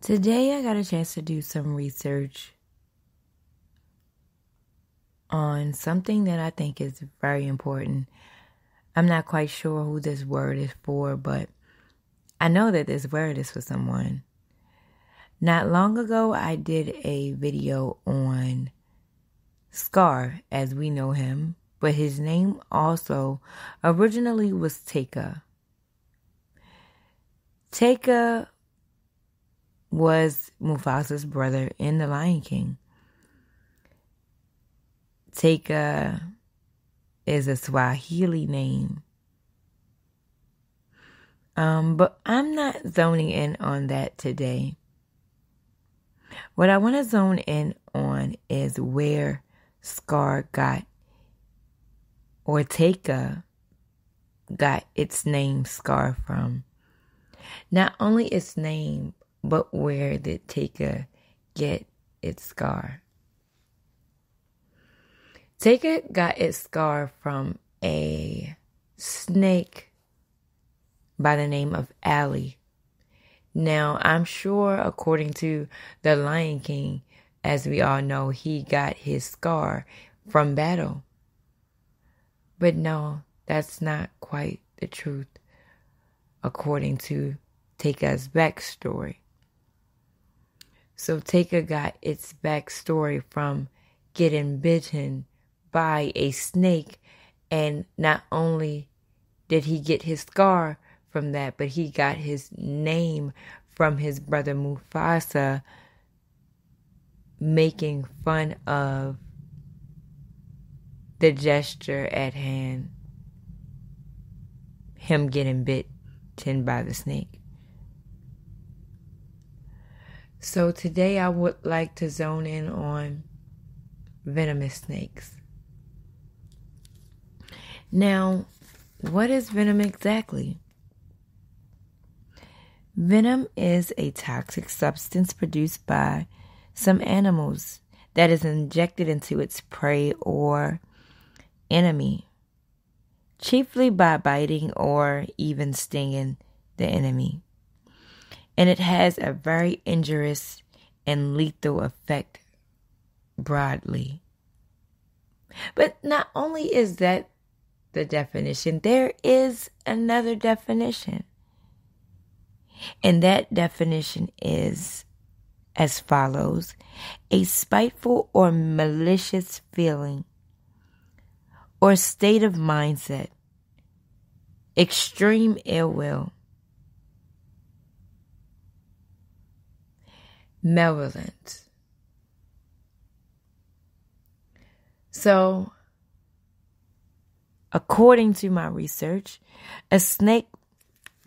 Today I got a chance to do some research on something that I think is very important. I'm not quite sure who this word is for, but I know that this word is for someone. Not long ago, I did a video on Scar, as we know him, but his name also originally was Taka. Taka was Mufasa's brother in The Lion King. Taka is a Swahili name. But I'm not zoning in on that today. What I want to zone in on is where Scar got, or Taka got its name Scar from. Not only its name, but where did Taka get its scar? Taka got its scar from a snake by the name of Ali. Now, I'm sure according to The Lion King, as we all know, he got his scar from battle. But no, that's not quite the truth according to Taka's backstory. So Taka got its backstory from getting bitten by a snake, and not only did he get his scar from that, but he got his name from his brother Mufasa making fun of the gesture at hand, him getting bitten by the snake. So today I would like to zone in on venomous snakes. Now, what is venom exactly? Venom is a toxic substance produced by some animals that is injected into its prey or enemy, chiefly by biting or even stinging the enemy. And it has a very injurious and lethal effect broadly. But not only is that the definition, there is another definition. And that definition is as follows: a spiteful or malicious feeling or state of mindset, extreme ill will, malevolence. So, according to my research, a snake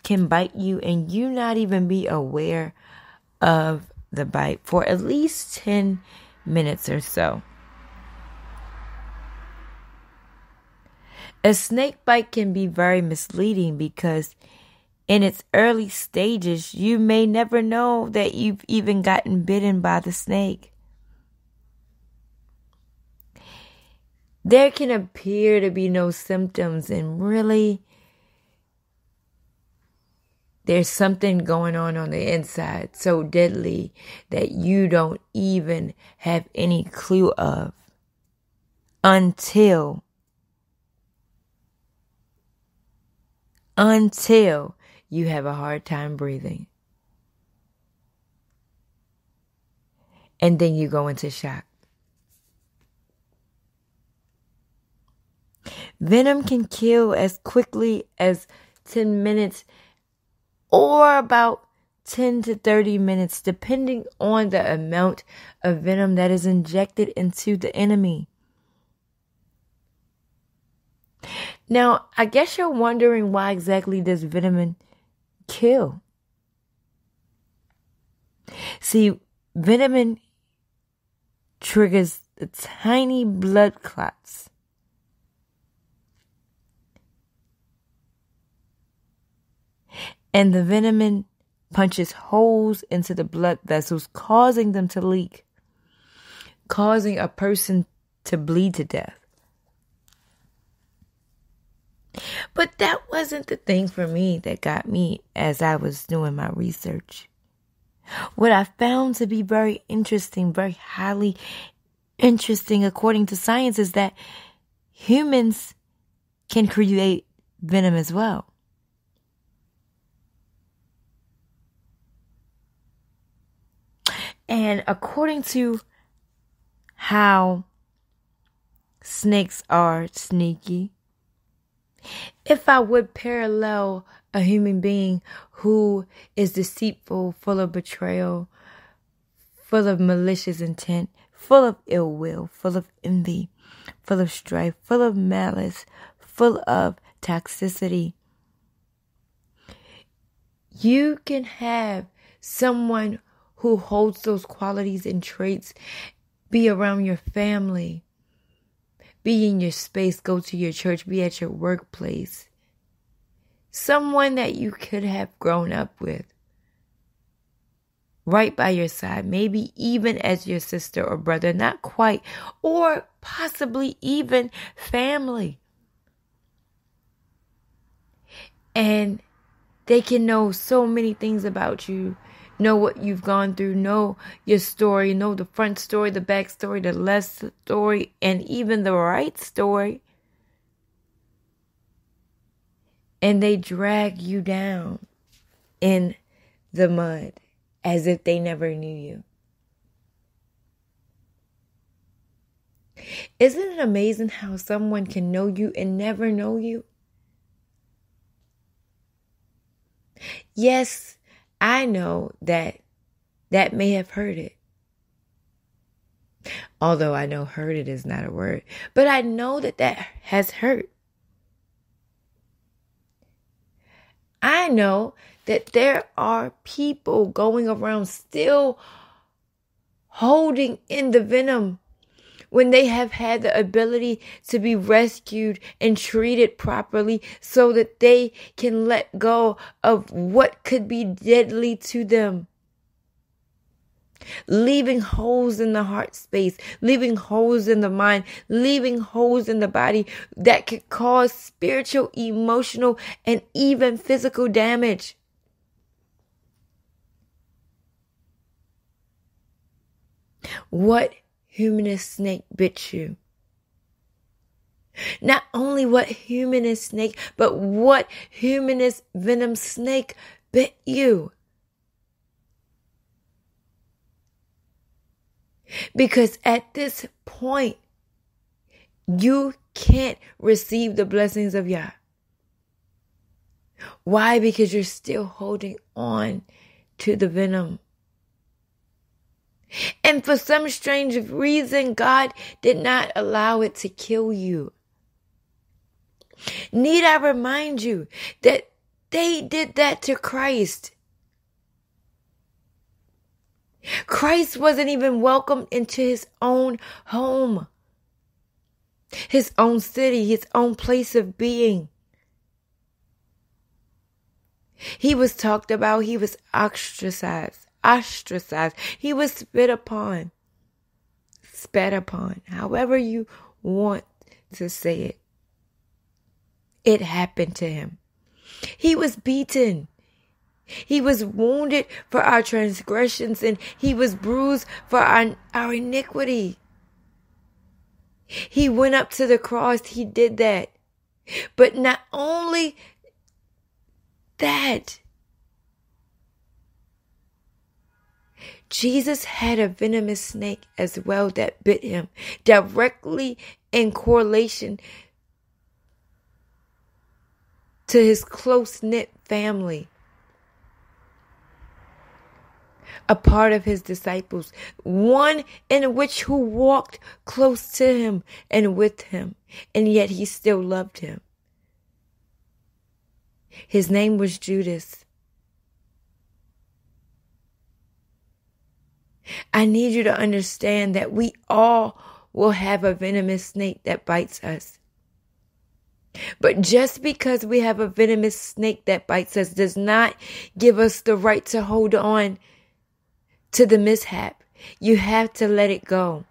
can bite you and you not even be aware of the bite for at least 10 minutes or so. A snake bite can be very misleading because in its early stages, you may never know that you've even gotten bitten by the snake. There can appear to be no symptoms, and really, there's something going on the inside so deadly that you don't even have any clue of until you have a hard time breathing. And then you go into shock. Venom can kill as quickly as 10 minutes or about 10 to 30 minutes, depending on the amount of venom that is injected into the enemy. Now, I guess you're wondering, why exactly does Venomin kill? See, Venomin triggers the tiny blood clots. And the Venomin punches holes into the blood vessels, causing them to leak, causing a person to bleed to death. But that wasn't the thing for me that got me as I was doing my research. What I found to be very interesting, very highly interesting according to science, is that humans can create venom as well. And according to how snakes are sneaky, if I would parallel a human being who is deceitful, full of betrayal, full of malicious intent, full of ill will, full of envy, full of strife, full of malice, full of toxicity, you can have someone who holds those qualities and traits be around your family, be in your space, go to your church, be at your workplace. Someone that you could have grown up with, right by your side, maybe even as your sister or brother, not quite, or possibly even family. And they can know so many things about you, know what you've gone through, know your story, know the front story, the back story, the left story, and even the right story. And they drag you down in the mud as if they never knew you. Isn't it amazing how someone can know you and never know you? Yes, I know that may have hurt it. Although I know hurt it is not a word. But I know that has hurt. I know that there are people going around still holding in the venom when they have had the ability to be rescued and treated properly so that they can let go of what could be deadly to them. Leaving holes in the heart space, leaving holes in the mind, leaving holes in the body that could cause spiritual, emotional, and even physical damage. What humanist snake bit you? Not only what humanist snake, but what humanist venom snake bit you? Because at this point, you can't receive the blessings of Yah. Why? Because you're still holding on to the venom. And for some strange reason, God did not allow it to kill you. Need I remind you that they did that to Christ? Christ wasn't even welcomed into his own home, his own city, his own place of being. He was talked about. He was ostracized. He was spit upon, spat upon, however you want to say it. It happened to him. He was beaten. He was wounded for our transgressions, and he was bruised for our iniquity. He went up to the cross. He did that. But not only that, Jesus had a venomous snake as well that bit him, directly in correlation to his close-knit family. A part of his disciples, one in which who walked close to him and with him, and yet he still loved him. His name was Judas. I need you to understand that we all will have a venomous snake that bites us. But just because we have a venomous snake that bites us does not give us the right to hold on to the mishap. You have to let it go.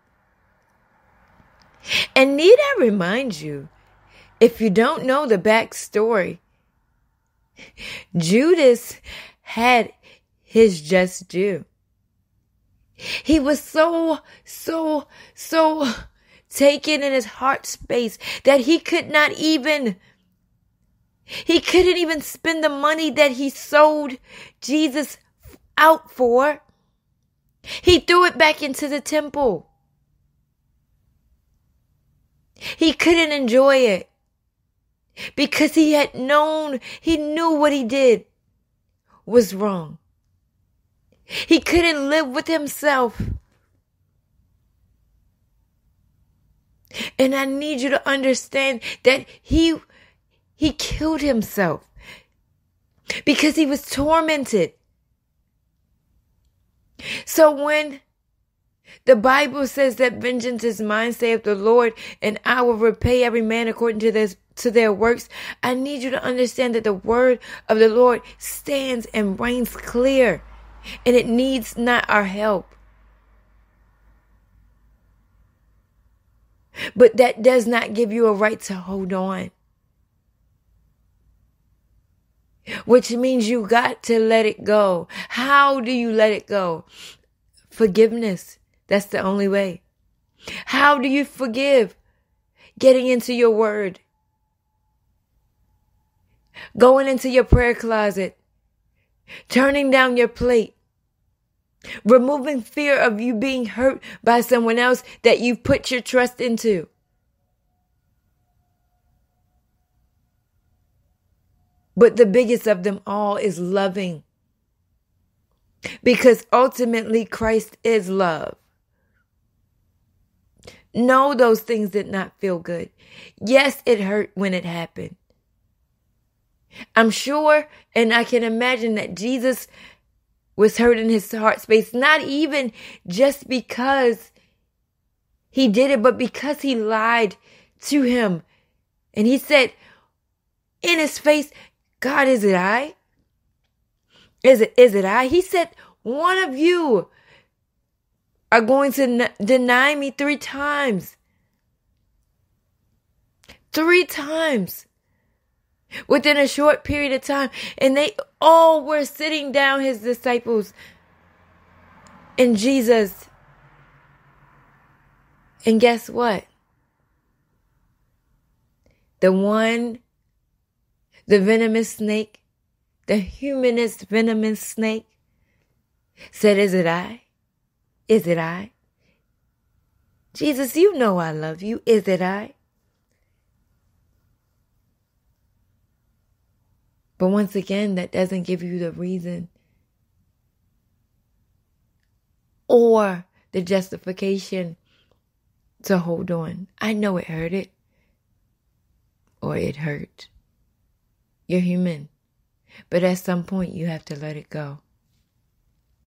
And need I remind you, if you don't know the backstory, Judas had his just due. He was so taken in his heart space that he couldn't even spend the money that he sold Jesus out for. He threw it back into the temple. He couldn't enjoy it because he knew what he did was wrong. He couldn't live with himself. And I need you to understand that he killed himself because he was tormented. So when the Bible says that vengeance is mine, saith the Lord, and I will repay every man according to their works, I need you to understand that the word of the Lord stands and reigns clear, and it needs not our help. But that does not give you a right to hold on. Which means you got to let it go. How do you let it go? Forgiveness. That's the only way. How do you forgive? Getting into your word. Going into your prayer closet. Turning down your plate. Removing fear of you being hurt by someone else that you've put your trust into. But the biggest of them all is loving. Because ultimately Christ is love. No, those things did not feel good. Yes, it hurt when it happened. I'm sure and I can imagine that Jesus was hurt in his heart space, not even just because he did it, but because he lied to him. And he said in his face, God, is it I? Is it I? He said, one of you are going to deny me 3 times. 3 times. Within a short period of time. And they all were sitting down, his disciples and Jesus. And guess what? The venomous snake, the humanist venomous snake, said, is it I? Is it I? Jesus, you know I love you. Is it I? But once again, that doesn't give you the reason or the justification to hold on. I know it hurt or it hurt. You're human. But at some point, you have to let it go.